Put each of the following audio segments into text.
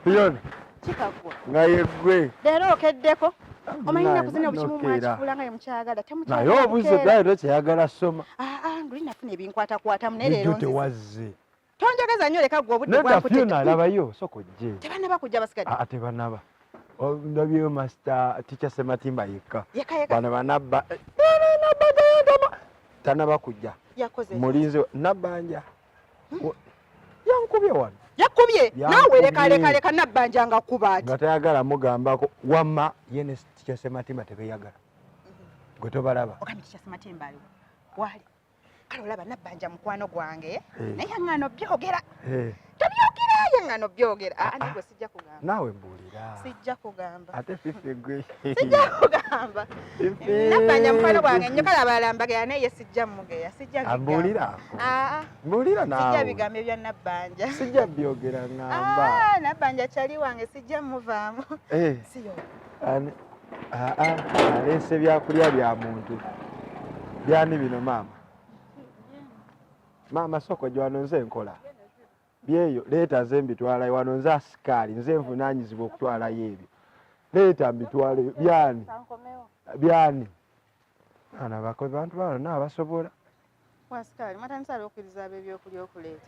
Fiona. Chikagwa. Naye gwe. Leero okeddeko. Omanyina kuzina obukimu mwakifula nga yemukyagala temukyagala. Naye obuze ddayo tokyayagala soma. Nduli nafuna ebinkwatakwatamu naye leero nzize. Tewazze. Tonjageza nnyo leka gwe obudde bwankutidde. Fiona alabayo soko gye. Tebannaba kujja basigadde. Tebanaba. Ndabyeyo master teacher Sematimba yekka. Bano banabba. Tanaba kujja. Yakoze. Mulinze Nabbanja. Yankubye wano. Yakubye nawe leka Nabbanja nga kuba ati. Nga tayagala mugambako wamma yene teacher Sematimba tebeyagala. Gwe tobalaba. Okambi teacher Sematimba ali. Wali. Kale olaba Nabbanja mukwano gwange naye ngano byogera. Tabyogera yangano byogera. Ndigwe sijja kugamba. Nawe mbulira. Sijja kugamba. Ate fife gwe. Sijja kugamba. Nabbanja mukwano gwange nnyo kale abalambagaya naye sijja mugeya. Sijja bigamba. Ambulira. Mbulira nawe. Sijja bigambo bya Nabbanja. Sijja byogera ngamba. Nabbanja kyali wange sijja muvaamu. Siyo. Alese byakulya bya muntu. Byani bino mama. Mama soko jwano nze nkola. Byeyo leeta nze mbitwala wano nze asikali nze nvunanyizibwa okutwala yebyo. Leeta mbitwale byani. Ana bako bantu bano nabasobola. Wasikali matansala okiriza ebyokulya okuleeta.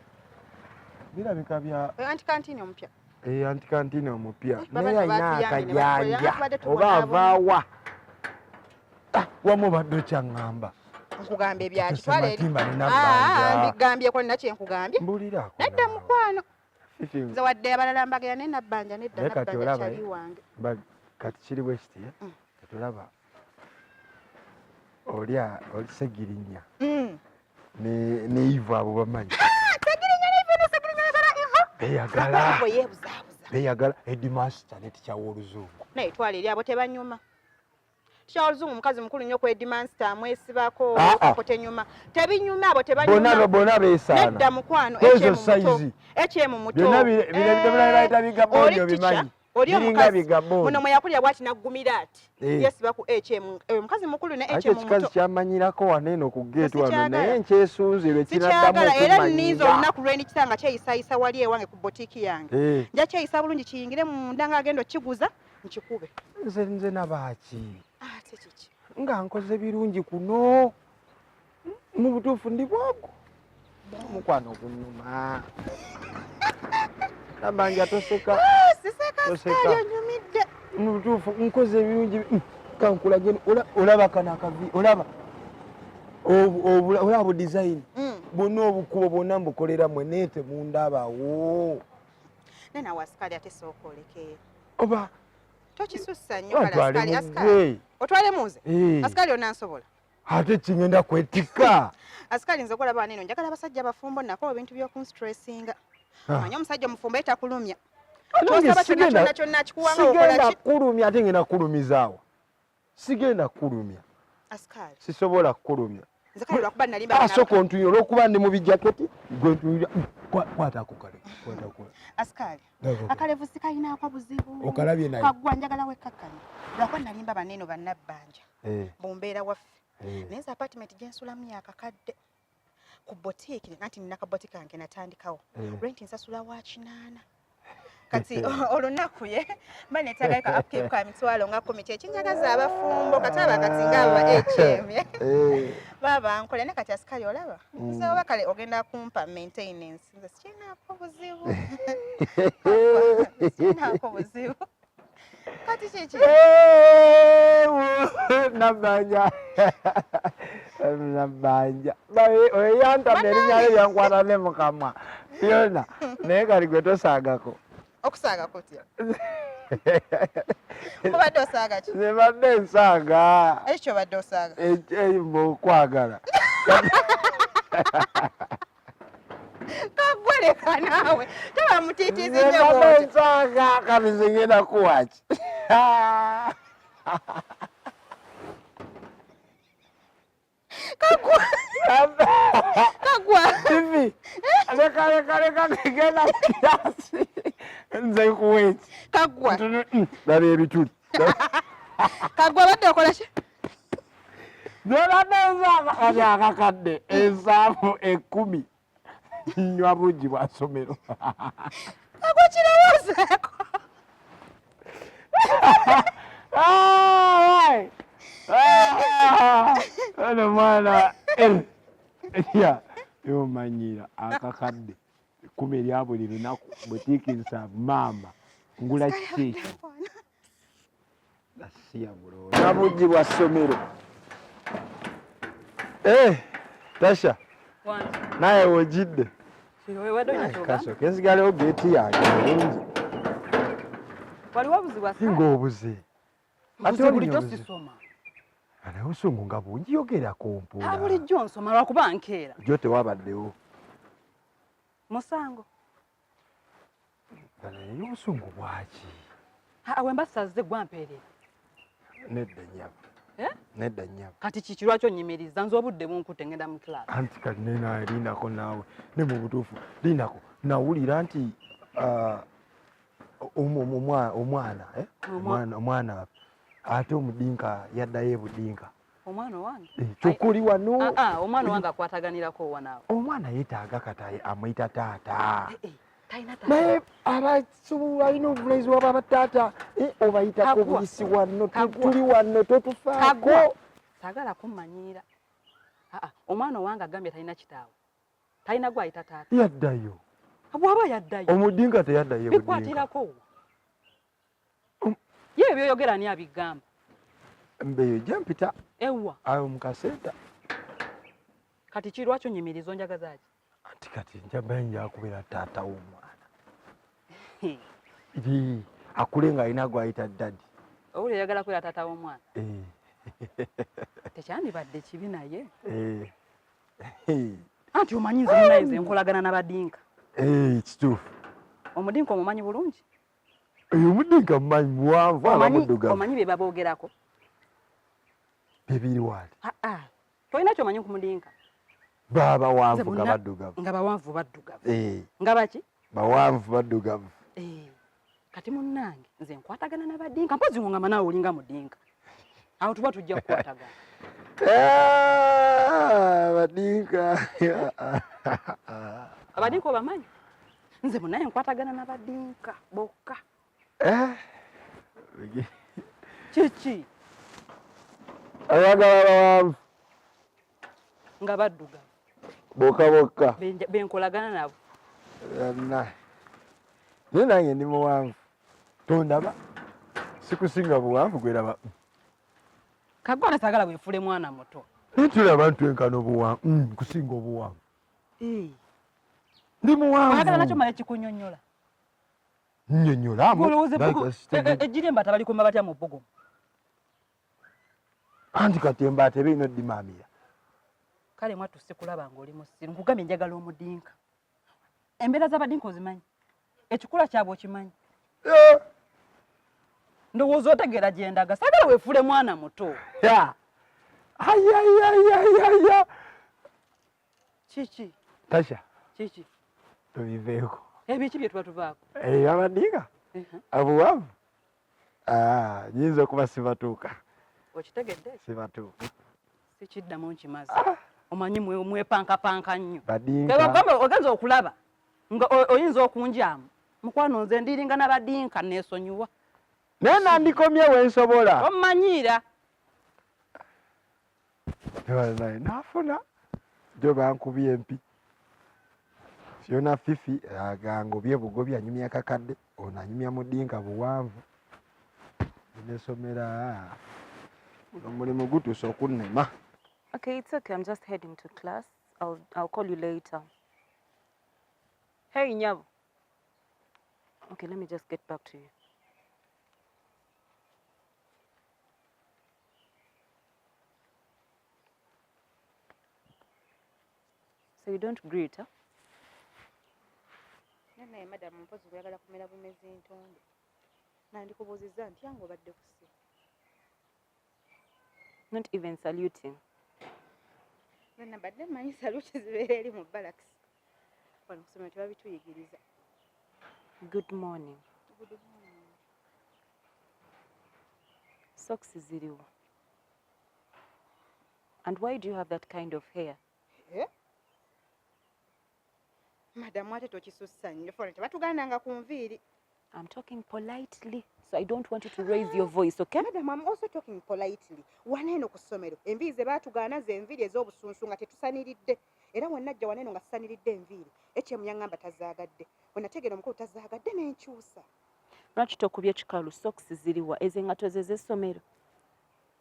Birabika bya anti-canteen omupya. Anti-canteen omupya. Naye ayina akajanja oba avaawa. Wamu badde kyangamba. Nkugambye byaki twale. Mbigambye ko nina kye nkugambye. Mbulira. Nedda mukwano. Nze wadde abalala mbagaya ne Nabbanja nedda Nabbanja kyali wange. Kati kiri bwekiti tetulaba. Olya olisegirinya. Ne Iva abo bamanyi. Segirinya ne Iva beyagala. Beyagala headmaster ne teacher w'oluzungu. Naye twale eri abo tebanyuma. Teacher oluzungu mukazi mukulu nnyo ku headmaster amwesibako akotenyuma. Tebinyuma abo tebanyuma. Bona beesana. Nedda mukwano ekyemu muto. Byonna biraita bigabonyo bimanyi. Oli omukazi muno mwe yakulya bwati naggumira ati. Yesiba ku ekyemu mukazi mukulu ne ekyemu muto. Ekikazi kyamanyirako waneeno ku gate wano naye nkyesunze lwe kinaddamu okumanya. Era nniiza olunaku lw'eni kitanga kyeyisayisa wali ewange ku botiki yange. Nja kyeyisa bulungi kiyingire munda ng'agenda okiguza nkikube. Nze nabaaki. Ate kiki. Nga nkoze birungi kuno. Mu butuufu ndi bwago. Mukwano ogunnuma. Nabbanja toseka. Siseka nyumidde. Mu butuufu nkoze birungi. Kankulage olaba kana akavi olaba. Olaba design. Bonna obukubo bonna mbukolera mwene Temundabawo. Nena wasikali ate sookoleke. Oba tokisussa nnyo kala asikali. Otwale muze. Asikali onansobola. Ate kingenda kwetika. Asikali nze okola baneno njagala abasajja abafumbo nako ebintu by'okunstressinga. Manya omusajja omufumbo etakulumya. Kyonna kikuwanga okola ki? Sigenda kulumya ate ngenda kulumizaawo. Sigenda kulumya. Asikali. Sisobola kulumya. Nze kale lwakuba nalimba bana. Soko ntuyo olwokuba ndi mu bijaketi gwe ntuyo kwata kukale. Asikali. Akalevu sikayinaako buzibu. Okalabye naye. Kagwa njagala wekkakkanya. Lwakuba nalimba baneno bannabbanja. Mumbeera waffe. Naye za apartment gyensulamu yakakadde. Ku botiki nti nina kabotiki kange natandikawo. Rent nsasula wa 8. Kati olunaku ye banetagayo ka upkeep ka mitwalo nga 10 ekinyagaza abafumbo kataba kati ngaba HM. Baba nkole ne kati asikali olaba. Nze oba kale ogenda kumpa maintenance. Nze sikinaako buzibu. Sikinaako buzibu. Kati kiki? Nabbanja. Nabbanja. Bawe oyanta nerinyale byankwata ne mukama. Fiona naye kali gwe tosaagako. Okusaaga kutya. Obadde osaaga ki? Nze badde nsaaga. Ekyo badde osaaga. Okwagala. Kagweleka naawe. Taba mutiitizi nnyo bw'oti. Nze badde nsaaga kati nze ngenda kuwaki. Kagwa. Tivi. Leka ngenda kiasi. Nze nkuweki. Kagwa. Daba ebituli. Kagwa badde okola ki? Nze badde nsaaga kati akakadde ensaamu 10. Nywa bugi bwa ssomero. Ako kirowoozaako. Ono mwana yomanyira akakadde 10 erya buli lunaku butiiki nsaavu maama ngula kiki asiya buloozi nabugi bwa ssomero. Tasha naye wogidde kasoke nsigalewo geeti yange bulungi. Waliwo buzibu singa obuze ate bulijjo sisoma. Naye obusungu nga bungiyogerako mpuula. Bulijjo nsoma lwakuba nkeera. Jjo tewabaddewo. Musango. Naye obusungu bwaki? Awe mbasazze gwampeerera. Nedda nnyabo. Nedda nnyabo. Kati kiki lwaki onnyimiriza nze obudde bunkute ngenda mu kilaasi. Anti kati naye linako naawe ne mu butuufu linako nawulira nti omwana ate omudinka yaddayo ebudinka. Omwana wange kyokuli wano omwana wange akwataganirako wanaawe. Omwana yeetaaga kati amuyita taata naye alina obulayizi waba bataata obayitako buyisi wano tuli wano totufaako. Saagala kummanyiira. Omwana owange agambye talina kitaawe talina gwayita taata. Yaddayo. Bw'aba yaddayo omudinka teyaddayo bikwatirako. Ye ebyoyogera ani abigamba? Mbeyo jampita ewa ayo mukasenta. Kati ki lwaki onyimiriza onjagazaaki? Anti kati njabenja akubeera taata w'omwana akule ng'alina gwayita ddadi. Owulira yagala kubeera taata w'omwana? Tekyandibadde kibi naye. Anti omanyi nze munaye nze nkolagana n'abadinka. Kituufu. Omudinka omumanyi bulungi? Omudinka mumanyi muwanvu abamuddugavu. Omanyi bye baboogerako? Bibiri wali. Tolina ky'omanyi ku mudinka? Bawanvu nga baddugavu. Nga bawanvu baddugavu. Nga baki? Bawanvu baddugavu. Kati munnange nze nkwatagana n'abadinka mpozi ng'ongamba naawe olinga mudinka. Awo tuba tujja kukwatagana. Abadinka. Abadinka obamanyi? Nze munaye nkwatagana n'abadinka bokka. Kiki? Ayagala bawanvu. Nga baddugavu. Bokka. Benkolagana nabo. Naye nange ndi muwanvu. Tondaba sikusinga buwanvu gwiraba. Kagwana saagala weefule mwana muto. Ntulaba ntwenkana obuwanvu kusinga obuwanvu. Ndi muwanvu. Oyagala nakyo mala kikunnyonnyola. Nnyonnyola ejjiri embata balikuma batya mu bbugumu. Anti kati embata eba ino ddimamira. Kale mwattu sikulaba ng'oli musiru nkugambye njagala omudinka. Embeera z'abadinka ozimanyi? Ekikula kyabwe okimanyi? Ndowooza otegeera gye ndaga. Saagala weefule mwana muto. Kiki? Tasha. Kiki? Tubiveeko. Ebiki bye tuba tuvaako? Abadinka? Abuwanvu? Nyinza okuba sibatuuka. Okitegedde? Sibatuuka. Sikiddamu nkimaze. Omanyi mwepankapanka nnyo. Badinka. Ogenza okulaba nga oyinza okunjyamu. Mukwano nze ndiringa n'abadinka neesonyiwa. Naye nandikomye wensobola. Omanyiira. Naye naafuna. Jo bankubye empi. Fiona Fifi agangobye bugobya anyumya kakadde. Ono anyumya mudinka buwanvu. Nesomera. Omulimu gutuuse okunnema. Okay, it's okay. I'm just heading to class. I'll call you later. Hey, Nyabo. Okay, let me just get back to you. So you don't greet, huh? Naye madam mpozi kuyagala kumera bumezi ntonde. Nandikubuuzizza nti yange obadde kusi. Not even saluting. Nana badde manyi saluti zibeera eri mu balakisi. Wano kusomera tebabituyigiriza. Good morning. Good morning. Socks ziriwo. And why do you have that kind of hair? Madam, ate tokisussa nnyo fone tebatugandanga ku nviiri. I'm talking politely, so I don't want you to raise your voice, okay? Madam, I'm also talking politely. Waneeno ku ssomero enviiri ze baatugaana ze enviiri ez'obusunsu nga tetusaniridde. Era wennajja waneeno nga ssaniridde enviiri ekyemu yaŋŋamba tazaagadde. Bwe nategeera omukulu tazaagadde n'enkyusa. Lwaki tokubye kikalu socks ziriwa ezengato ze z'essomero?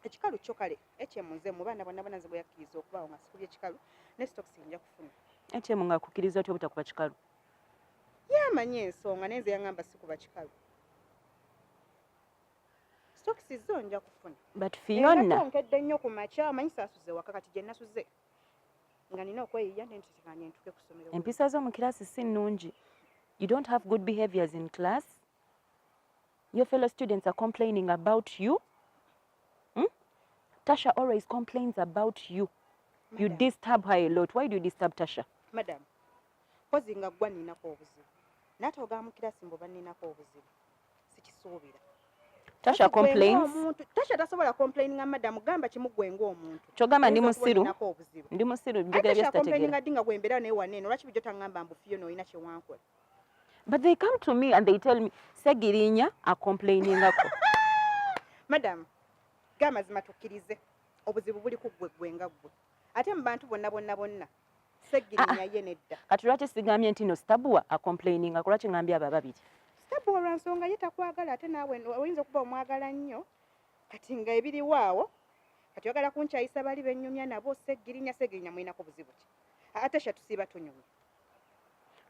Ekikalu kyo kale ekyemu nze mu baana bonna nze bwe yakkiriza okubaawo nga sikubye ekikalu ne stokisi nja kufuna. Ekyemu nga akukkiriza otya obutakuba kikalu? Yamanyi ensonga nenze yaŋŋamba sikuba kikalu. Stokisi zo nja kufuna. But Fiona, nkedde nnyo ku makya amanyi saasuze waka kati gye nasuze nga nina okweyiya nentetekanye ntuke ku ssomero. empisa zo mu kirasi si nnungi. You don't have good behaviors in class. Your fellow students are complaining about you. Tasha always complains about you. You disturb her a lot. Why do you disturb Tasha? Madam, pozi nga gwa ninako obuzibu. Naate ogamba mu kirasi mbu baninako obuzibu. Sikisuubira. Tasha complains. Tasha tasobola complaininga madam gamba kimu gwe ng'omuntu. Kyogamba ndi musiru. Ndi musiru njogera Tasha complaininga byasitategera. dinga gwe mbeera naye waneeno lwaki bijjo tangamba mbu Fiona olina kye wankola. But they come to me and they tell me, Segirinya are complaining ako. Madam, gamba mazima tukkirize. Obuzibu buli ku gwe nga gwe. Ate mu bantu bonna Segirinya ye nedda. Kati lwaki sigambye nti no Stabua are complaining ako lwaki ngambye abo ababiri? Stabua lwa nsonga ye takwagala ate naawe oyinza okuba omwagala nnyo. Kati nga ebiriwaawo kati oyagala kunkyayisa bali bennyumya nabo Segirinya mulinako buzibu ki? Ate Tasha tusiiba tunyumya.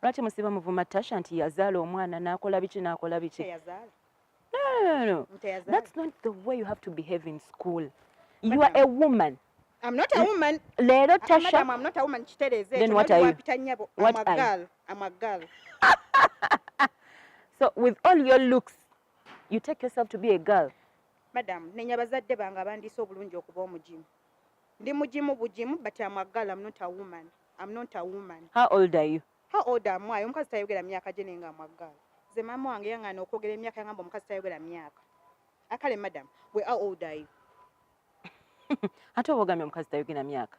Lwaki musiba muvuma Tasha nti yazaala omwana n'akola biki n'akola biki? Teyazaala. No. Teyazaala. That's not the way you have to behave in school. You are a woman. I'm not a woman. Leero Tasha. Madam, I'm not a woman. Then what are you? I'm a girl. I'm a girl. So with all your looks, you take yourself to be a girl. Madam, nenya bazadde bange abandiisa obulungi okuba omugimu. Ndi mugimu bugimu, but I'm a girl. I'm not a woman. I'm not a woman. How old are you? How old am I? Omukazi tayogera myaka gye nenga I'm a girl. Ze mama wange yaŋŋaana okwogera emyaka yangamba omukazi tayogera myaka. Akale madam, how old are you? Ate obogambye omukazi tayogera myaka.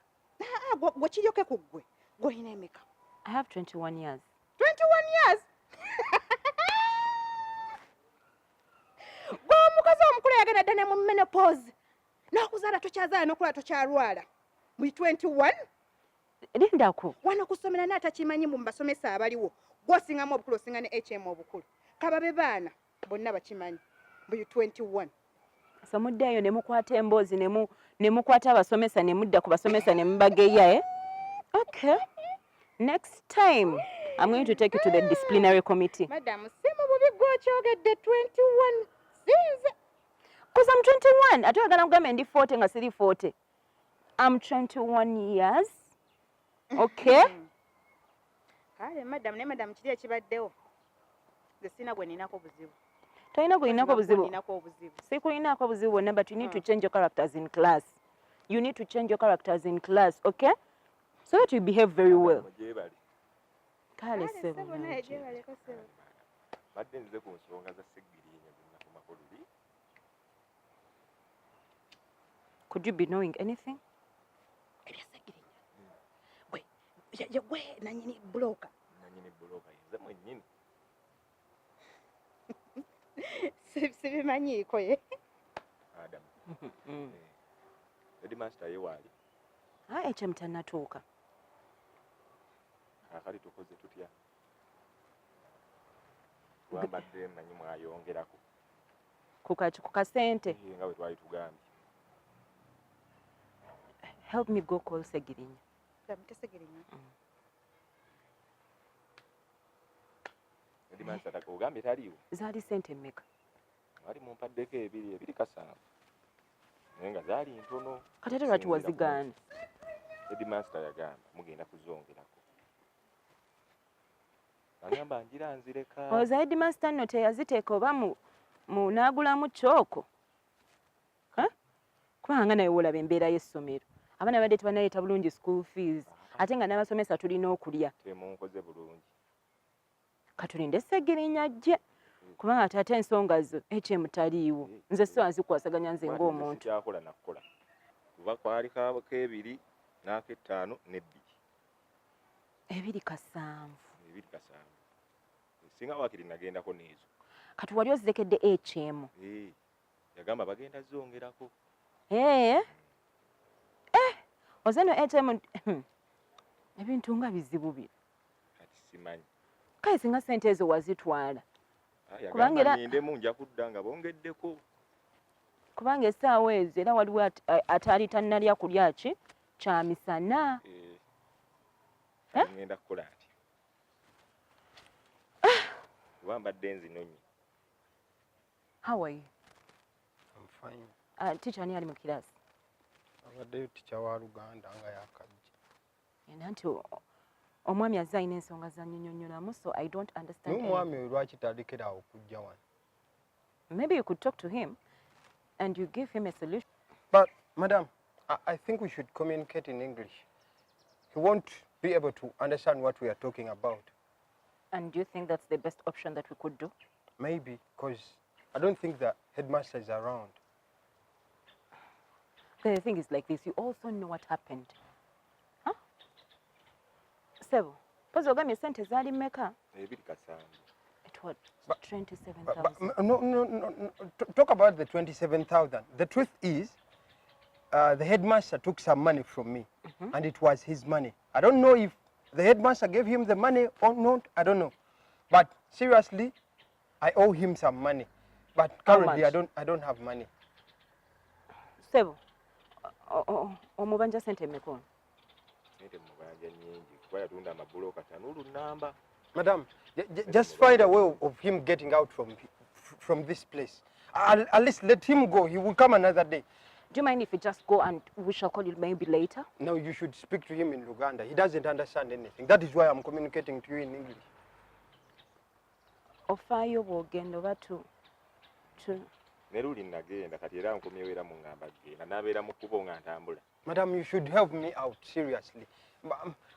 Gwe kiryoke ku ggwe. Gwe olina emeka. I have 21 years. 21 years? Gwe omukazi omukulu yagenda dda ne mu menopause. N'okuzaala tokyazaala n'okulala tokyalwala. Buli 21? Lindako. Wano kusomera n'atakimanyi mu basomesa abaliwo. Gw'osingamu obukulu osinga ne HM obukulu. Kababe baana bonna bakimanyi. Buli 21. So muddayo ne mukwata emboozi ne mukwata abasomesa ne mudda ku basomesa ne mubageya, eh? Okay. Next time, I'm going to take you to the disciplinary committee. Madam, simu bubi gw'okyogedde 21. Sinze. Because I'm 21. Ate oyagala nkugamba ndi 40 nga siri 40. I'm 21 years. Okay? Kale madam, ne madam kiri ekibaddewo. Nze sina gwe ninako buzibu. Tolina kulinako buzibu. Ninako obuzibu. Sikulinako buzibu bwonna, but you need to change your characters in class. You need to change your characters in class, okay? So that you behave very well. Kale sebo. Badde nze ku nsonga za Segirinya ku makoluli. Could you be knowing anything? Ebya Segirinya. Gwe nanyini bloka. Nanyini bloka nze mwennyini. Sibimanyiiko ye. Adam. Headmaster ye waali. HM tannatuuka. Akali tukoze tutya. Twambadde manyi mwayongerako. Ku kasente. Nga bwe twali tugambye. Help me go call Segirinya. Segirinya. Headmaster takugambye taliiwo. Zaali sente mmeka? Wali mumpaddeko ebiri kasanvu. Naye nga zaali ntono. Kati ate lwaki wazigaana? Headmaster yagamba mugenda kuzongerako. Agamba njira nzireka. Oza headmaster nno teyaziteeka oba mu naagulamu kyoko? Kubanga naye wolaba embeera y'essomero. Abaana badde tebannaleeta bulungi school fees. Ate nga n'abasomesa tulina okulya. Temunkoze bulungi. Katulinde Segirinya ajje. Kubanga ate ensonga zo HM taliiwo. Nze so nzikwasaganya nze ng'omuntu. Kyakola nakola. Kuba kwaliko ebiri n'ak'ettaano n'ebbiri. Ebiri kasanvu. Ebiri kasamba. Singa wakiri nagendako nezo. Kati wali ozirekedde HM. Yagamba bagenda zongerako. Ozeno HM ebintu nga bizibu bye. Kati simanyi. Kale singa sente ezo wazitwala. Yagamba ninde munja kuddanga bongeddeko. Kubanga essaawa ezo era waliwo ataali tannalya kulya ki kya misana. Ngenda kukola ati. Wambadde nzinonyi. How are you? I'm fine. Teacher ani ali mu kirasi? Abaddeyo teacher wa Luganda nga yakajja. Nti omwami azze alina ensonga zannyonnyolamu, so I don't understand. N'omwami oyo lwaki talekera awo okujja wano? Maybe you could talk to him and you give him a solution. But, madam, I think we should communicate in English. He won't be able to understand what we are talking about. And do you think that's the best option that we could do? Maybe, because I don't think the headmaster is around. The thing is like this, you also know what happened. Huh? Sebo, pozi ogamye sente zaali mmeka? Ebiri kasamba. It was 27,000. No. Talk about the 27,000. The truth is, the headmaster took some money from me, and it was his money. I don't know if the headmaster gave him the money or not. I don't know. But seriously, I owe him some money. But currently, I don't have money. Sebo, omubanja sente mmeka? Sente mubanja nyingi. Kuba yatunda amabuloka tanulu namba. Madam, just find a way of him getting out from this place. At least let him go. He will come another day. Do you mind if we just go and we shall call you maybe later? No, you should speak to him in Luganda. He doesn't understand anything. That is why I'm communicating to you in English. Ofaayo bw'ogenda oba tu. Neruli nagenda kati era nkomyewo era mungamba genda nabeera mu kkubo nga ntambula. Madam, you should help me out, seriously.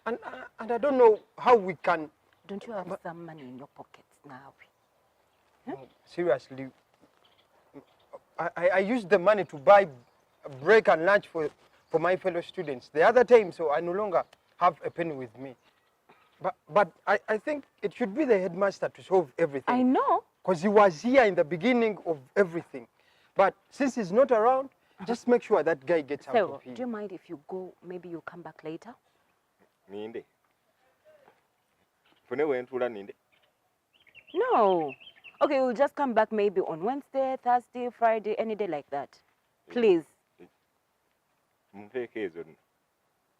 And I don't know how we can... Don't you have some money in your pockets now? Huh? No, seriously. I used the money to buy a break and lunch for my fellow students the other time, so I no longer have a penny with me. But I think it should be the headmaster to solve everything. I know. Because he was here in the beginning of everything. But since he's not around, just make sure that guy gets out of here. Do you mind if you go, maybe you come back later? Ninde? Fune wentula ninde? No. Okay, we'll just come back maybe on Wednesday, Thursday, Friday, any day like that. Please.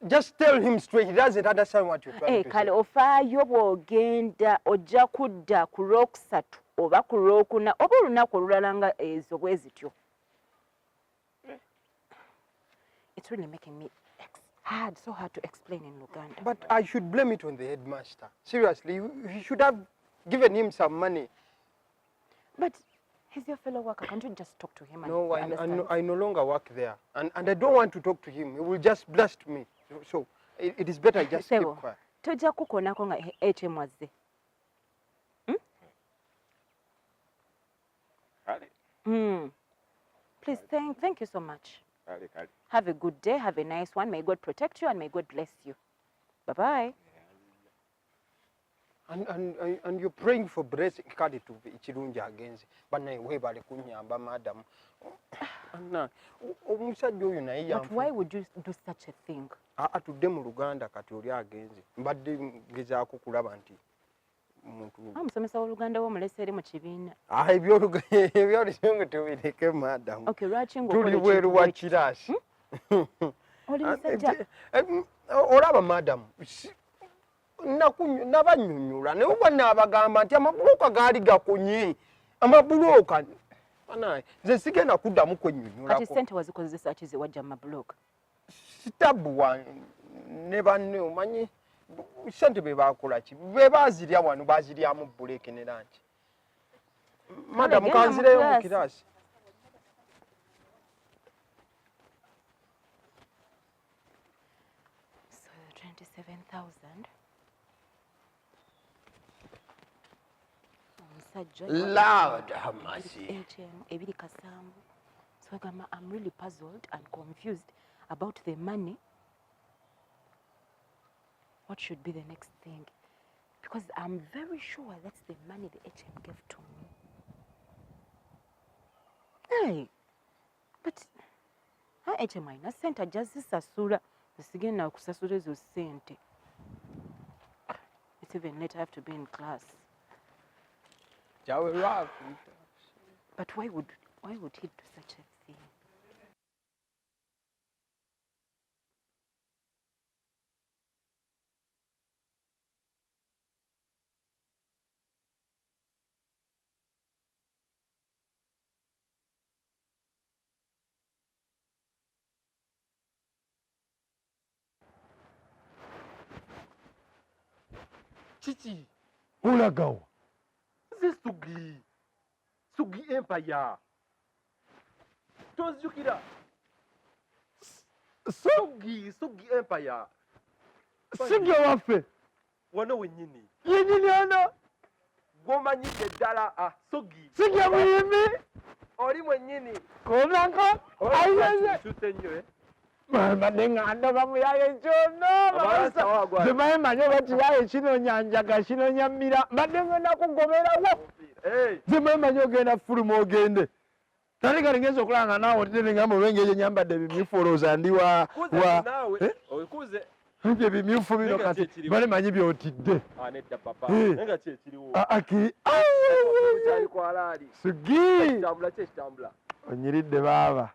Just tell him straight. He doesn't understand what you're trying to say. Kale ofaayo bw'ogenda ojja kudda ku Lwokusatu oba ku Lwokuna oba olunaku olulala nga ezo bwe zityo. It's really making me so hard to explain in Luganda. But I should blame it on the headmaster. Seriously, you should have given him some money. But he's your fellow worker. Can't you just talk to him and No, understand? I no longer work there. And I don't want to talk to him. He will just blast me. So it is better I just keep quiet. Tojja kukonako nga HM wazze. Please, thank you so much. Have a good day. Have a nice one. May God protect you and may God bless you. Bye-bye. And you're praying for blessing kadi to ichirunja agenzi. Bana we bale kunyamba madam. Omusajja oyo naye yamfu. But why would you do such a thing? Atudde mu Luganda kati oli agenzi. Mbadde ngezaako kulaba nti omuntu. Omusomesa w'Oluganda w'omulese eri mu kibiina. Ebyolusungu tubireke madam. Okay, lwaki ngo tuli bweru wa kirasi. Oli musajja. Olaba madam. Nabanyunyula naye oba n'abagamba nti amabuloka gaali gakonye. Amabuloka. Nze sigenda kuddamu kwenyunyulako. Kati ssente wazikozesa ki ze wajja mu mabuloka? Sitabuwa ne banne omanyi ssente be baakola ki? Be baazirya wano baaziryamu buleeke ne lanki. Madam kanzireyo mu kirasi. So 27,000. Loud, Hamasi. Ebiri kasambu. So I'm really puzzled and confused about the money. What should be the next thing? Because I'm very sure that's the money the HM gave to me. Hey, but HM ayina sente ajja zisasula zigenda kusasula ezo sente. It's even late, I have to be in class. But why would he do such a thing? Chichi, Ulagawa. this Sugi Empire. Tozukira. Sugi Empire. Sugi waffe. Wano wenyini. Yenyini ono. Gwomanyidde ddala Sugi. Sugi muyimbi. Oli mwenyini. Konako. Ayeye. Tutte nnyo Mbadde ng'andoba mu yaye kyonna. Zimaye manye bati yaye kino nyanjaga kino nyammira. Mbadde ngenda kugoberawo. Zimaye manye ogenda fuluma ogende. Tali kali ngenza okulanga naawe otitene ngamba olwenge ekyo nyambadde ebimyufu olowooza ndi wa okuze ebyo ebimyufu bino kati bale manyi byotidde. Nedda papa nga kyekiriwo. Sugi. Ekitambula. Onyiridde baaba.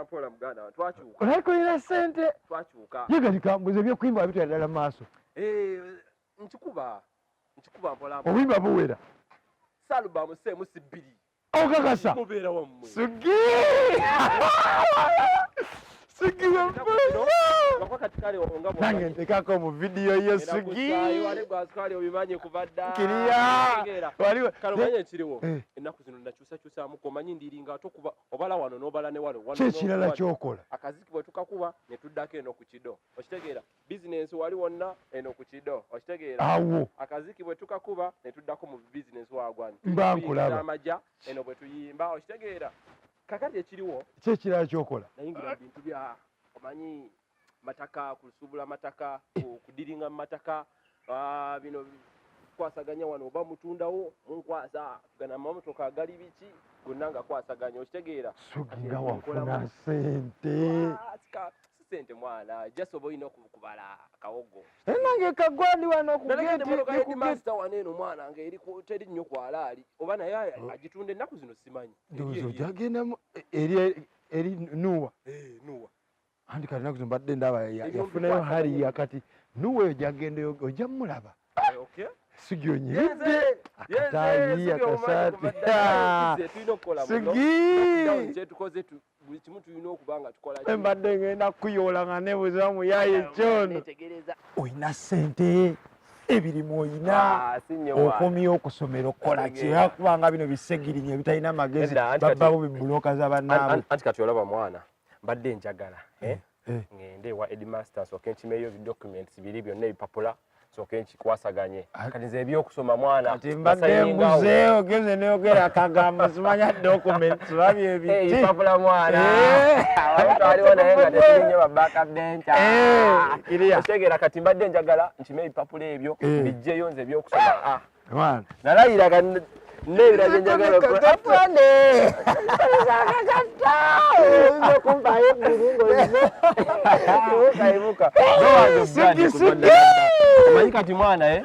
Mpola muganda twakyuka. Olakolera ssente. Twakyuka. Yegalika mbuze ebyokuyimba bitwala ddala mu maaso. Nkikuba mpola. Obuyimba buwera. Salubamu seemu si bbiri. Okakasa. Mubeera wammwe. Sugi. Sugi wempola. Nange ntekako mu vidiyo ye Sugi. Gwasukali obimanye kuva dda. Kiriya. Waliwo. Kale omanye ekiriwo. Ennaku zino nakyusakyusaamuko omanyi ndiringa ate okuba obala wano n'obala ne wano. Kye ekirala ky'okola. Akaziki bwe tukakuba ne tuddako eno ku kido. Okitegeera bizinensi wali wonna eno ku kido. Okitegeera. Awo. Akaziki bwe tukakuba ne tuddako mu bizinensi wagwani. Mba nkulaba. Amajja eno bwe tuyimba. Okitegeera. Kakati ekiriwo. Kye ekirala ky'okola. Nayingira bintu bya omanyi mataka kusubula mataka kudiringa mataka bino kwasaganya wano oba mutundawo munkwasa gana mamotoka agali biki gonna nga kwasaganya okitegeera. Sugi nga wafuna sente. Sente mwana just oba olina okubala akawogo. Nange kagwandi wano ku master wano eno mwana nga teri nnyo kwalaali oba naye agitunda ennaku zino simanyi. Ndowooza gyagenda eri Nuwa. Nuwa. Andi kati ennaku zino mbadde ndaba yafunayo haliya kati Nuwa eyo gyagenda ojja mmulaba. Sugi onyiridde akataayi akasaati. Sugi. Buli kimu tulina okuba nga tukola. Mbadde ngenda kuyoola nga nebuuza mu yaye kyono. Oyina ssente ebirimu oyina okomye okusomera okukola kyekubanga bino bisegirinya ebitalina amagezi babbawo bibuloka za bannaabwe. Anti kati olaba mwana mbadde njagala ngende ewa headmaster nsooke nkimeeyo ebidocuments biri byonna ebipapula nsooke nkikwasaganye kati nze ebyokusoma mwana kati mbadde mbuzeeyo ogenze neogera akagambo simanya documents babyo ebiti ebipapula mwana abantu aliwo naye nga tetulinye babaka bencha otegera kati mbadde njagala nkime ebipapula ebyo bijjeyo nze ebyokusoma nalayira nebiraje njagala apande kumbaye bulungo kaibuka omanyi kati mwana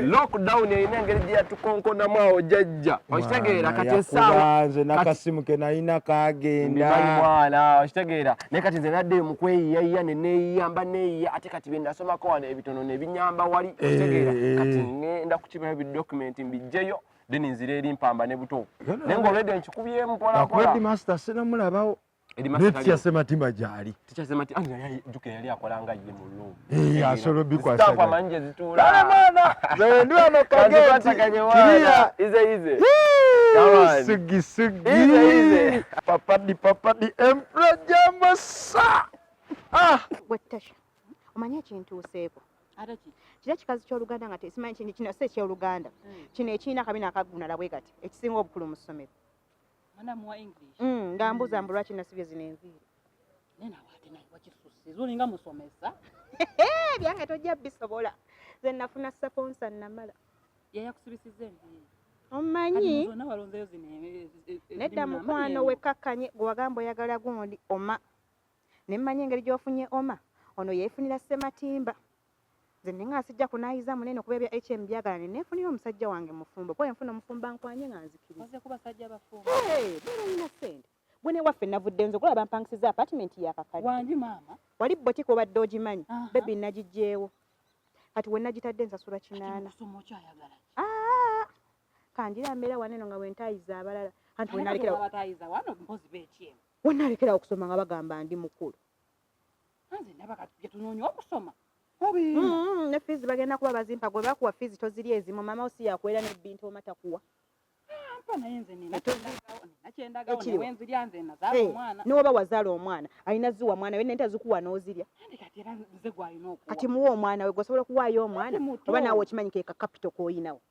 lockdown erina engeri gye yatukonkonamu awo jjajja okitegeera kati essaawa nze nakasimu ke nalina kagenda mwana okitegeera naye kati nze nadde mu kweyiyayiya neneeyiyamba neeyiya ate kati bye nasomako wano ebitono ne binyamba wali okitegeera kati ngenda kukibayo ebidokumenti mbijjeyo deni nzira eri mpamba ne buto naye ng'olwedde nkikubyemu mpola headmaster sinamulabawo netiyasema timba gyali tikyasema ti juke yali akolanga ye mu lumu asolobi stamp amanje zituula ndi wano kageti kiriya ize sugi papadi empra jambosa Wettasha omanyi ekintuuseeko kino kikazi ky'Oluganda nga tesimanyi kino kino si eky'Oluganda kino ekiina akabina akagunala bwe kati ekisinga obukulu mu ssomero mwana muwa English nga mbuuza mbu lwaki nasibye zino enviiri nena wate naye wakisusiza olinga musomesa byange tojja bisobola nze nafuna saponsa namala yakusibisiza enviiri omanyi zonna walonzeyo zino nedda mukwano wekakkanye gwe wagamba oyagala gundi oma ne mmanyi engeri gy'ofunye oma ono yeefunira Ssematimba nze nenga asijja kunaayiza munene okuba ebya HM byagala ne neefunira omusajja wange mufumbo kuba enfuna omufumba nkwanye nga nzikiriza oze ku basajja bafumbo balina ssente bwe ne waffe navudde nze okulaba mpangisiza apartment yakakadde wangi maama wali botiko obadde ogimanyi bebi nagiggyeewo kati we nagitadde nsasula 8 kusoma okyayagala kanjira mbeera waneno nga wentaayiza abalala anti wenalekerabataayiza wano mpozi beekyemu wenalekera okusoma nga bagamba ndi mukulu nze ndaba kati gyetunoonya okusoma ne fiizi bagenda kuba bazimpa gwe bakuwa fiizi toziri ezimu mama osi yakwera n'ebbintu omatakuwa mpa naye nze ninakyendagawo newenzirya nze nazaala omwana newoba wazaala omwana alina ziwa mwana we nentazikuwa n'ozirya kati era nze gwalina okuwa kati muwa omwana we gwosobola okuwaayo omwana oba naawe okimanyi keeka kapito k'oyinawo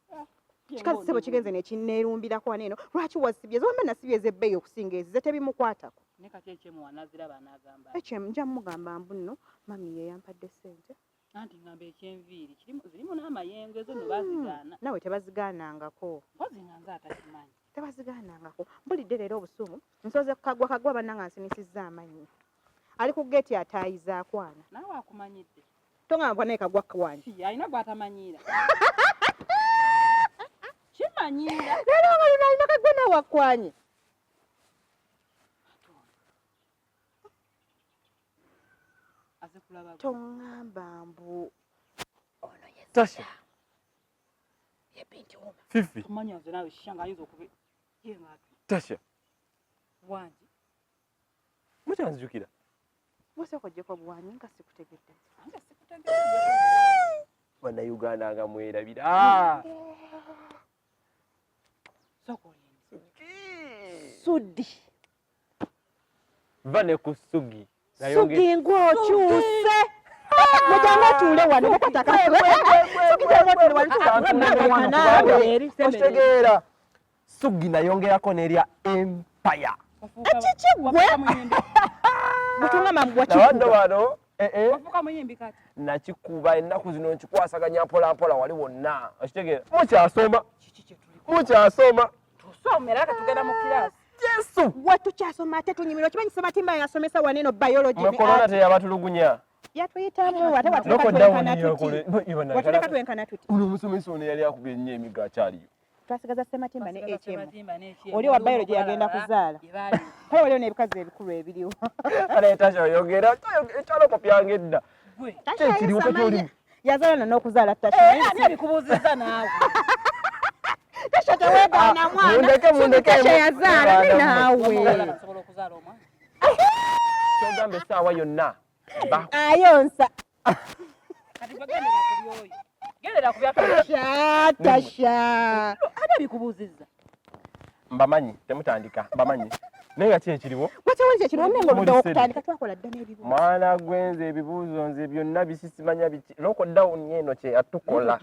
kikazi sebo kigenze nekinneerumbirako waneeno lwaki wasibye zomba nasibye ez'ebbeeyi okusinga ezize tebimukwatako ne kati ekyemu wanaziraba n'agamba ekyemu nja mugamba mbu nno mami ye yampadde ssente anti ngamba ekyenviiri zirimu n'amayengo ezo ne bazigaana nawe tebazigaanangako mpozi nga nze atakimanyi tebazigaanangako mbulidde leero obusuumu nsoze kukagwa banna nga nsimisizza amanyi ali ku geeti ataayizaakwana naawe akumanyidde tongamba naye kagwa kwange alina gwatamanyiira kimanyiira leero nga luno alina kagwa naawe akwanye toŋŋamba mbu ono Tasha yebinti wuma Fifi tumanya nze naawe shanga ayinza okuba yengaatu Tasha wangi mukyanzijukira bwosooka ojjeko bwanyi nga sikutegedde anga sikutegedde bannayuganda nga mwerabira suddi va ne ku Sugi Sugi ng'okyuse mujanga tuule wano okitegeera Sugi nayongerako n'erya Empire ekikigwe butungama nawadde wano wafuuka muyimbi kati nakikuba ennaku zino nkikwasaganya mpolampola wali wonna okitegeera mukyasoma tusomera ka tugenda mu kirasi Yesu we tukyasoma ate tunyumirwa kimanyi Ssematimba yasomesa waneno biology mwe korona teyabatulugunya yatuyitamu ate watuleka tuti uno omusomesa ono yali akubye nnyo emiga akyaliyo twasigaza Ssematimba ne HM oli wa biology yagenda kuzaala kale waliwo n'ebikazi ebikulu ebiriwo ale Tasha oyogera ekyalokopyanga edda kyekiriwo tekyolimu yazaala n'okuzaala Tasha abikubuuziza naawe Tasha teweegaana mwana Tasha yazaala naawe sobola okuzaala omwana kyogamba essaawa yonna ayonsa kati bagendera ku byoyo gendera ku Tasha ate bikubuuziza mbamanyi temutandika mbamanyi naye nga kyekiriwo wakyawulira ekiriwo nenga oluddawo okutandika twakola dda n'ebibuuzo mwana gwenze ebibuuzo nze byonna bisisimanya biki lockdown eno kye yatukola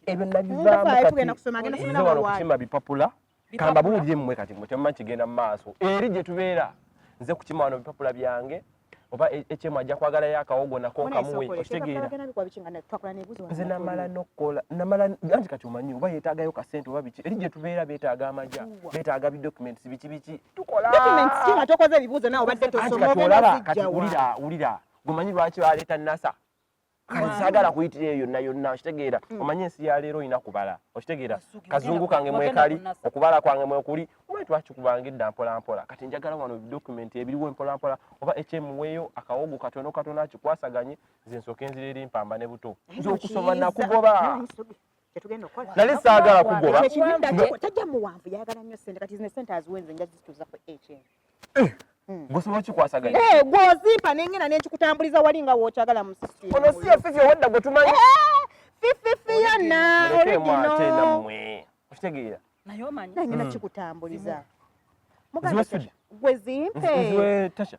ebyo nabivaamu wano kukima bipapula kamba buulire mmwe kati mwe temumanyi kigenda mu maaso eri gye tubeera nze kukima wano bipapula byange oba ekyemu ajja kwagalayo akawogo nako kamuwe okitegeera nze namala nokkola anti kati omanyi oba yeetaagayo kasente oba biki eri gye tubeera beetaaga amaja beetaaga bidocuments biki tukola kati wulira gomanyi lwaki baleeta nasa kati saagala kuyitira eyo yonna yonna okitegeera omanyi ensi ya leero olina kubala okitegeera kazungu kange mwekali okubala kwange mwekuli omanyi twakikubanga edda mpolampola kati njagala wano ebidokumenti ebiriwo empolampola oba ekyemuweeyo akawogo katono katono akikwasaganye nze nsooke enzira eri mpamba ne buto nze okusoma nakugoba nali saagala kugoba tajja muwanvu yagala nnyo ssente kati zine ssente aziwenze nja zituuza ku HM gosobola kikwasaganya gwozimpa nengenda nenkikutambuliza wali nga wokyagala mu system ono si ye Fifi owedda gwe tumanyi Fifi yonna ate nammwe okitegeera naye omanyi nangenda kikutambuliza ziwe Sudi gwe zimpe ziwe Tasha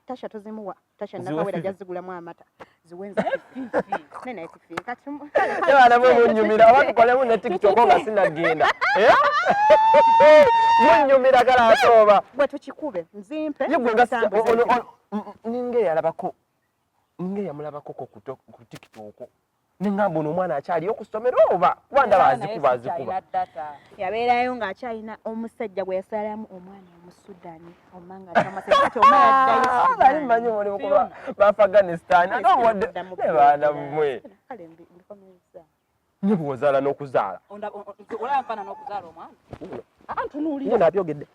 Tasha tozimuwa Tasha nakawera jazigulamu amata ziwenze nene Fifi kati bana munyumira abatukolemu ne TikTok nga sinagenda munyumira kala atoba bwe tukikube nzimpe yegwe nga ninge yalabako ninge yamulabako ku TikTok nengamba ono omwana akyali okusomera oba kubanda bazikuba yabeerayo ng'akyalina omusajja gwe yasalamu omwana omusudani omanga tamasajja omwana bali manyi mulimu kuba bafaganistan akamwadde ne baana mmwe ne bw'ozaala n'okuzaala olaba mpaana n'okuzaala omwana ye nabyogedde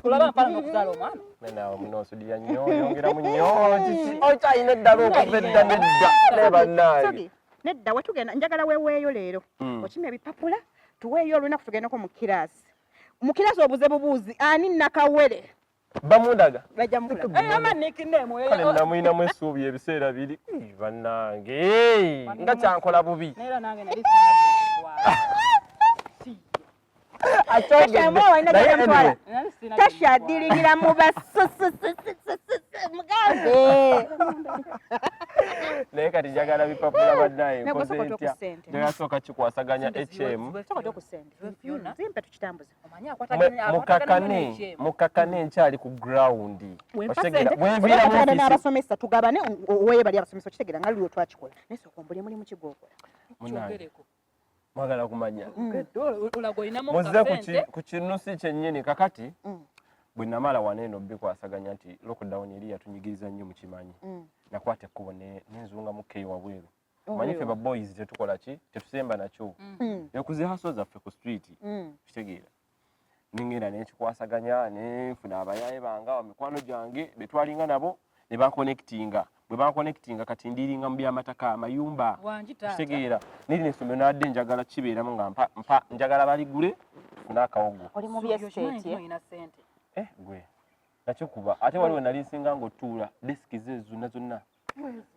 olaba mpaana n'okuzaala omwana naawe munoosudira nnyo oyongeramu nnyo kiki okyalina eddala okuva edda nedda ne bannange nedda wetugenda njagala weeweeyo leero okimya ebipapula tuweeyo olunaku tugendeko mu kirasi obuze bubuuzi ani nakawere bamundaga bajja mukula kale namuyinamu essuubi ebiseera biri bannange nga kyankola bubi tasyadiringira mu mugambe naye kati njagala bipapula baddaye nkoze ntya ngasooka kikwasaganya mukakane nkyali ku grawundi n'abasomesa tugabane oweeye bali abasomesa okitegeera nga lulwo twakikola naye sooka ombuli mulimu kigookola mwagala kumanya muze ku kinusi kyennyini kakati bwe namala waneeno bikwasaganya nti lockdown eri yatunyigiriza nnyo mukimanyi nakwata ekkubo nenzunga mu keyi wabweru manyi ffe baboys tetukola ki tetusemba nakyo ekuze haso zaffe ku street kitegeera ningenda nekikwasaganya nenfuna abayaye banga mikwano gyange betwalinga nabo ne bankonectinga bwe bankonectinga kati ndiringa mu byamataka amayumba kitegeera niri nesomero nadde njagala kibeeramu nga mpa njagala baligule n'akawogo oli mu byestate gwe nakyo kuba ate waliwo nali nsinga ng'otuula desiki ze zonna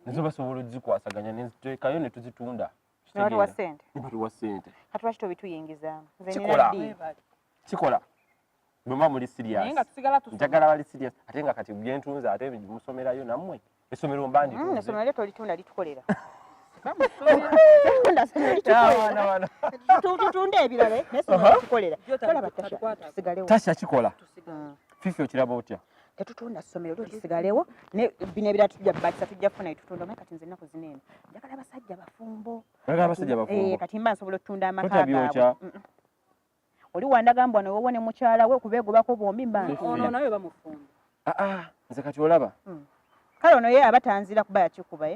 nizo basobola ozikwasaganya neziteekayo ne tuzitunda nebatuwa ssente nebatuwa ssente kati lwaki tobituyingizamu kikola bwe muba muli serious njagala bali serious ate nga kati byentunze ate musomerayo nammwe essomero mbandi essomero lyo tolitunda litukolera tutunda ebirala n'essomero litukolera tolaba tusigalewo tasha kikola fifi okiraba otya tetutunda ssomero lyo lisigalewo bino ebirala tujja batisa tujja kufuna etutunda omanyi kati nze ennaku zineeno njagala abasajja bafumbo kati mba nsobola otutunda amaka gaabwe oli wandagambwa nowewone mukyala we kubeegobako bombi ono nawe bamufumba nze kati olaba kale ono ye aba tanzira kuba yakikuba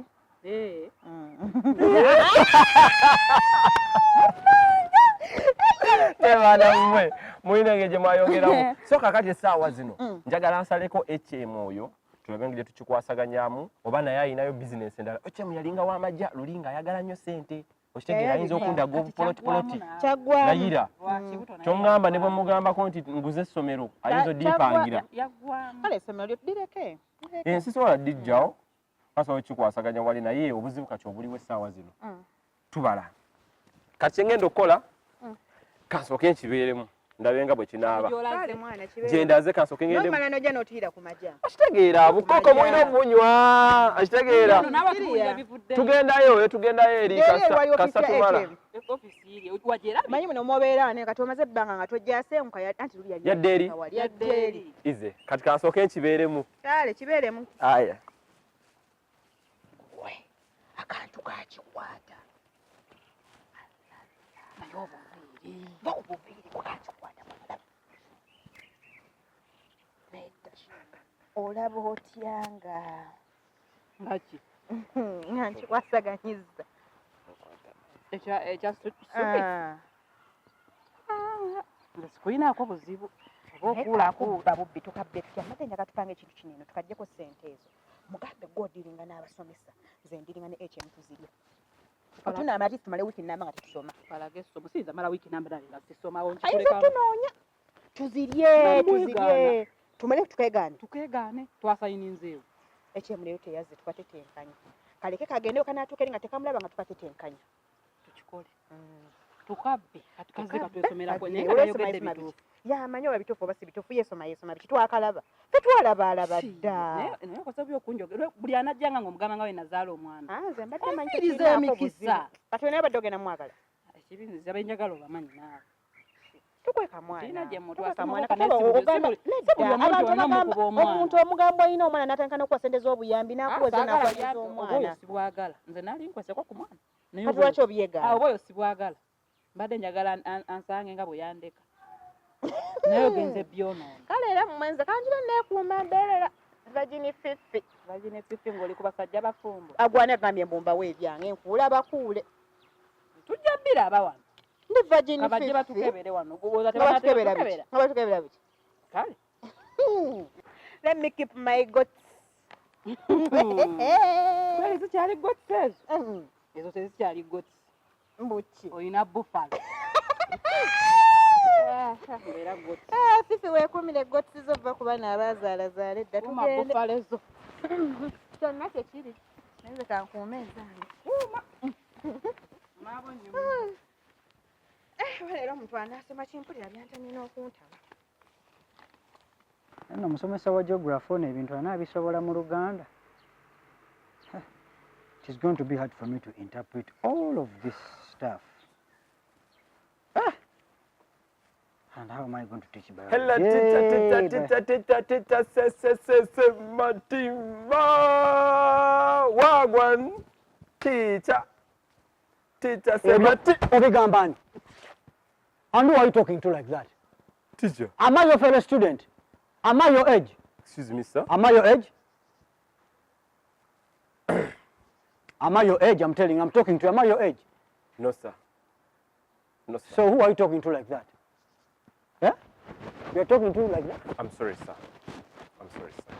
baana mmwe muyinenge gye mwayongeramu so kakati essaawa zino njagala nsaleko oyo tulabe engeri tukikwasaganyamu oba naye ayinayo bizinesi endala okyemu yalinga w'amajja luli nga ayagala nnyo ssente okitegeera ayinza okundaga obupolotipoloti nayira kyoŋŋamba ne bwe mugambako nti nguze essomero ayinza oddipangira kale essomero lyo tudireke sisobola ddijjawo asobola kikwasaganya wali naye obuzibu kati obuliwo essaawa zino tubala kati kyengenda okukola kansooke nkibeeremu ndabe nga bwe kinaaba gyendaze kansooke akitegeera bukoko mulina obunywa akitegeera tugendayo eri kasatumala manyi muno mwobeerane kati omaze ebbanga nga tojjasenguka yaddeeri ize kati kansooke nkibeeremu kale kibeeremu aya akantu kakikwata naye obuviiri bwakakikwata olaba otyanga ngaki nga nkikwasaganyizza sikuyinaako buzibu okuulakuba bubbi tukabbe tutya mate njaga tupanga ekintu kinene tukajjeko ssente ezo mugambe gwodiringa n'abasomesa nze ndiringa ne hm tuzirya otuna amati tumale wiiki namba nga tetusoma alaga essomo siyinza mala wiiki namba nga sisomawo ayinza tunoonya tuzirye tumale tukeegaane twasayininzeewo hm leero teyazze tukatetenkanya kaleke kagendeyo kanaatuuka eri nga tekamulaba nga tukatetenkanya tukikole tukabbe katukaze katwesomerako naye kanayogedde bituufu yamanyi oba bituufu oba si bituufu yesoma biki twakalaba tetwalabalaba dda naye kosabi okunjogera buli anajjanga ng'omugamba nga we nazaala omwana nze mbadde manyi iriza emikisa kati naye badde ogenda mwagala ekibinziza benjagala obamanyi naawe tukweka mwana omuntu omugambo olina omwana n'atandika n'okuwa sente z'obuyambi n'akuweza n'akwasiza omwana sibwagala nze naali nkweseko ku mwana kati lwaki obyegaana awo bwoyo sibwagala mbadde njagala ansange nga bwe yandeka naye ogenze byonoono kale era mumwenze kanjira neekuuma mbeerera vagini fifi ng'oli ku basajja bafumbo agwane agambye mbumbawo ebyange nkuula bakuule tujja biraba wano ndi vagini abajje fifi batukebere wano nga batukebera biki kale let me keep my goats kweli zikyali gotsi ezo ezo tezikyali gotsi mbuki olina buffalo era gotsi fifi weekumire gotsi zo va ku baana abaazaalazaala edda kuma buffalo ezo kyonna kyekiri naye kankuuma ezange leero omuntu anaasoma kimpulira byantamye n'okuntaba nno omusomesa wa geography ono ebintu anaabisobola mu Luganda. It is going to be hard for me to interpret all of this stuff. And how am I going to teach biology? Hello, teacher, Matimba. Wagwan, teacher, Obigambani. And who are you talking to like that? Teacher. Am I your fellow student? Am I your age? Excuse me, sir. Am I your age? Am I your age? I'm telling you, I'm talking to you. Am I your age? No, sir. No, sir. So who are you talking to like that? Yeah? You're talking to you like that? I'm sorry, sir. I'm sorry, sir.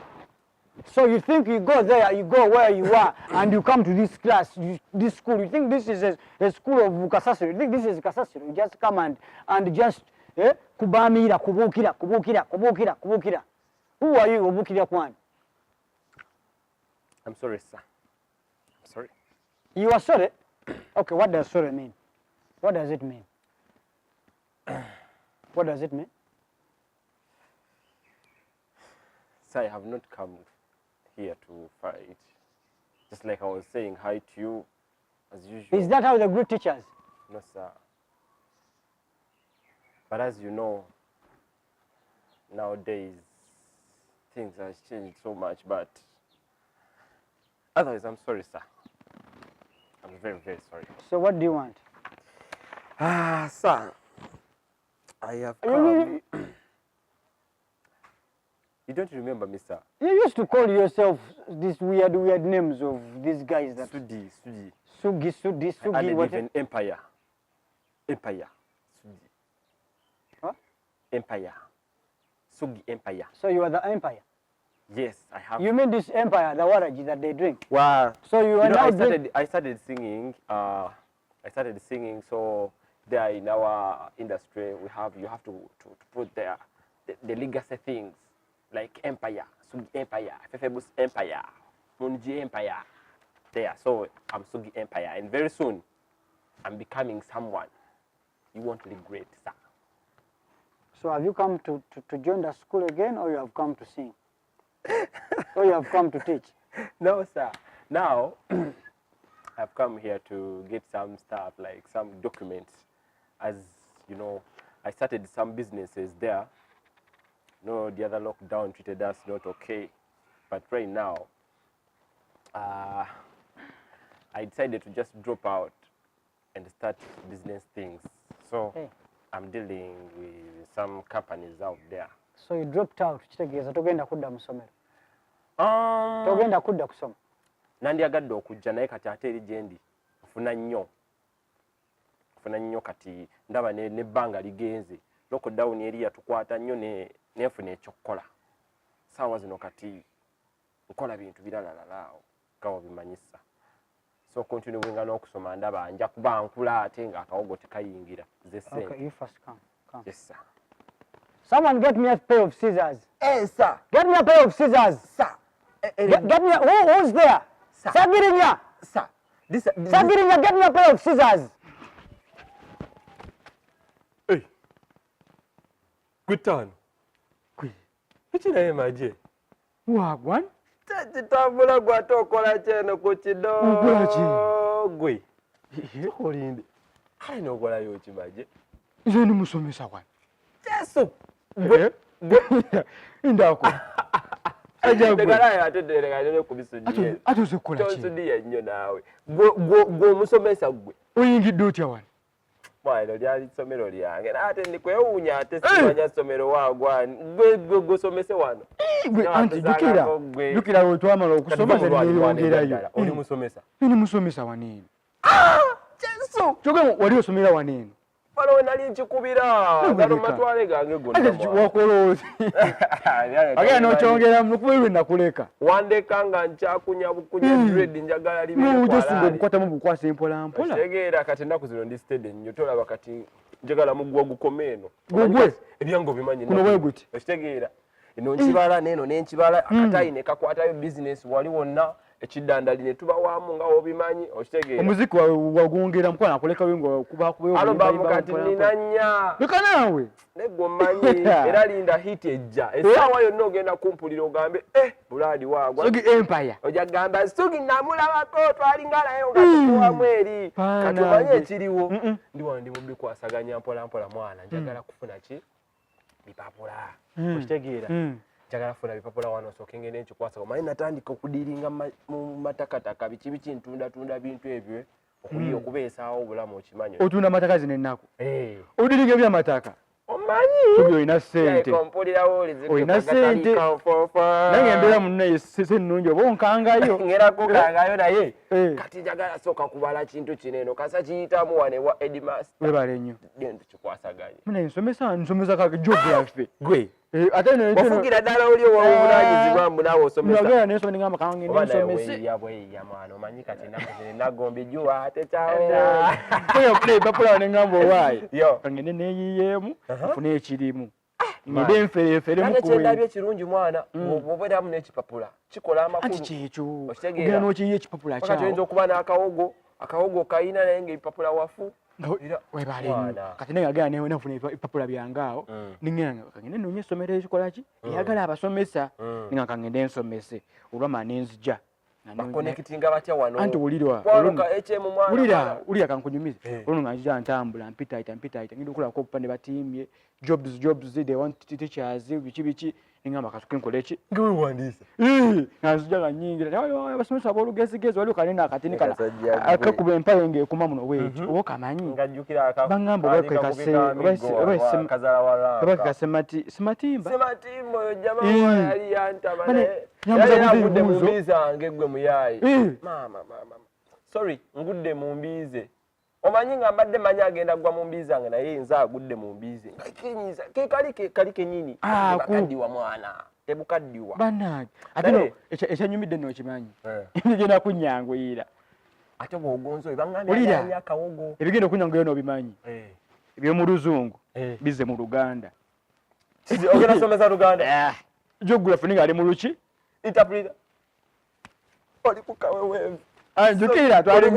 So you think you go there, you go where you are, and you come to this class, this school. You think this is a school of Kasasiro. You think this is Kasasiro. You just come and just, kubamira, kubukira. Who are you, kubukira kwan? I'm sorry, sir. I'm sorry. You are sorry? Okay, what does sorry mean? What does it mean? What does it mean? Sir, I have not come here to fight. Just like I was saying hi to you, as usual. Is that how they greet teachers? No, sir. But as you know, nowadays, things have changed so much, but otherwise, I'm sorry, sir. I'm very, very sorry. So what do you want? Sir, I have come. You don't remember me, sir? You used to call yourself these weird names of these guys that... Sudi. Sugi, And what? even Empire. Sudi. What? Empire. Sugi Empire. So you are the empire? Yes, I have. You mean this empire, the waraji that they drink? Wow. So you are now I started singing. So there in our industry, you have to put there the legacy things like Empire, Sugi Empire, Fefebus Empire, Munji Empire. There. So I'm Sugi Empire, and very soon I'm becoming someone you won't regret, sir. So have you come to join the school again, or you have come to sing? Or you have come to teach? No, sir. Now, I've come here to get some stuff, like some documents. As you know, I started some businesses there. No, the other lockdown treated us not okay. But right now, I decided to just drop out and start business things. So Hey. I'm dealing with some companies out there. So you dropped out. Kitegeeza togenda kudda mu ssomero. Togenda kudda kusoma. Nandyagadde okujja naye kati ate eri gye ndi nfuna nnyo kati ndaba n'ebbanga ligenze. Lockdown eri yatukwata nnyo nefuna ekyokukola. Saawa zino kati nkola bintu biralalala nga bimanyisa. So continuing n'okusoma ndaba nja kuba nkula ate nga akawogo tekayingira. Okay, you first come. Yes, sir. Someone get me a pair of scissors. Hey, sir. Get me a pair of scissors. Sir. Get me who's there? Sir. Sagirinya. Sir. Sagirinya, get me a pair of scissors. Hey. Good naye maje. Wagwan? Kitambula gwate okola kyeno ku Okola ki? gwe. Olinde. Kale n'okolayo ki maje? Nze ndi musomesa wano. Yesu. Indako. Tegala atedere kubisudde. Atuze kukola ki? Tosudde nnyo naawe. Gwe musomesa gwe. Oyingidde otya wano? Bwalo lyali somero lyange. Ate ndikwewuunya ate simanya somero waagwani. Gwe somese wano. Anti jukira lwe twamala okusoma neyongerayo. Oli musomesa. Ni musomesa wanene. Jesu! Kyogera wali osomera wanene. Wano nali nkikubira. Gano matwale gange gonna. Ate wakola oti. Agenda n'okyongera mukuba lwe nakuleka. Wandeka nga nkyakunya bukunya dread njagala libe. Ojosinga obukwatamu bukwasa empola mpola. Tegeera kati ennaku zino ndi steady nnyo tolaba kati njagala mugwa gukome eno. Gwe ebyango bimanyi. Kuno bwe guti. Okitegeera. Eno nkibala n'eno n'enkibala akatayi ne kakwatayo business wali wonna ekiddandali ne tuba wamu nga obimanyi okitegeera. Omuziki wagwongera mukwano akuleka wengo kuba kubeyo. Albamu kati nina nnya. Leka naawe. Neggo mmanyi era linda hit ejja. Essaawa yonna ogenda kumpulira ogambe Buladi waagwa. Sugi Empire. Ojja gamba Sugi namulabako twalingalayo nga tukuwamu eri. Kati omanye ekiriwo. Ndi wano ndi mu bikwasaganya mpola mpola mwana njagala kufuna ki? Bipapula. Okitegeera. Njagala kufuna bipapula wano osooke ngende nkikwasa. Omanyi natandika okudiringa mu matakataka biki ntunda bintu ebyo okuli okubeesaawo obulamu okimanyi. Otunda mataka zino ennaku. Odiringa ebyamataka. Omanyi. Sugi olina ssente. Olina ssente. Nange embeera munnaye sennungi oba onkangayo. Ngerako kangayo naye. Kati njagala sooka kubala kintu kino eno kasa kiyitamu wane wa Headmaster. Webale nnyo. Genda tukikwasaganye. Muna nsomesa ka geography. Gwe. Ate no wafugira ddala oli obulanyizibwa mbu naawe osomesa. Nagera n'ensoma ngamba kange n'ensomese. Bweya mwana omanyi kati nagombe jjuwa ate kyawo. Kweyo papula n'engamba owaayi. Yo. Kangende neeyiyeemu nfune ekirimu. Ngende nferefere mu kuwe. Kyendabye ekirungi mwana obeeramu n'ekipapula kikola amakulu. Anti kyekyo. Ogenda n'okiyiya ekipapula kyawo. Kati oyinza okuba n'akawogo kayina naye ng'ebipapula wafu. Webale nnyo. Kati naye agenda nefuna ebipapula byange awo. Ningenda kangende noonye essomero ekikola ki? Eyagala abasomesa. Ninga kangende ensomese. Olwamala n'enzija. Bakonekitinga batya wano. Anti wulirwa. Wulira kankunyumize. Olwo nga njija ntambula mpitaita. Ngenda okulabako obupande batimbye. Jobs, they want teachers, biki. Ningamba kasuke nkole ki? Ngewe wandiisa. Nanzija nga nnyingira. Abasomesa ab'olugezigezi waliwo kanene akatini kala. Akakuba empayo ng'ekuma muno bweki. Oba okamanyi. Ngajjukira bangamba oba simatimba. Simatimba oyo jamaa yali yantama naye. Yali ngudde mu mbiizi ange gwe muyayi. Mama. Sorry, ngudde mu mbiizi. Omanyi nga mbadde manyi agenda gwa mu mbiizi ange naye nze agudde mu mbiizi. Kali kenyini. Bakaddiwa mwana. Tebukaddiwa. Bannange. Ate no ekyanyumidde nno okimanyi. Ebigenda kunnyanguyira. Ate bw'ogonzo ebangambye akawogo. Ebigenda okunyanguyira n'obimanyi. Eby'omu Luzungu bizze mu Luganda. Ogenda somesa Luganda? Geography ninga ali mu luki? Interpreter. Oli kukaweweevu. Njukira twali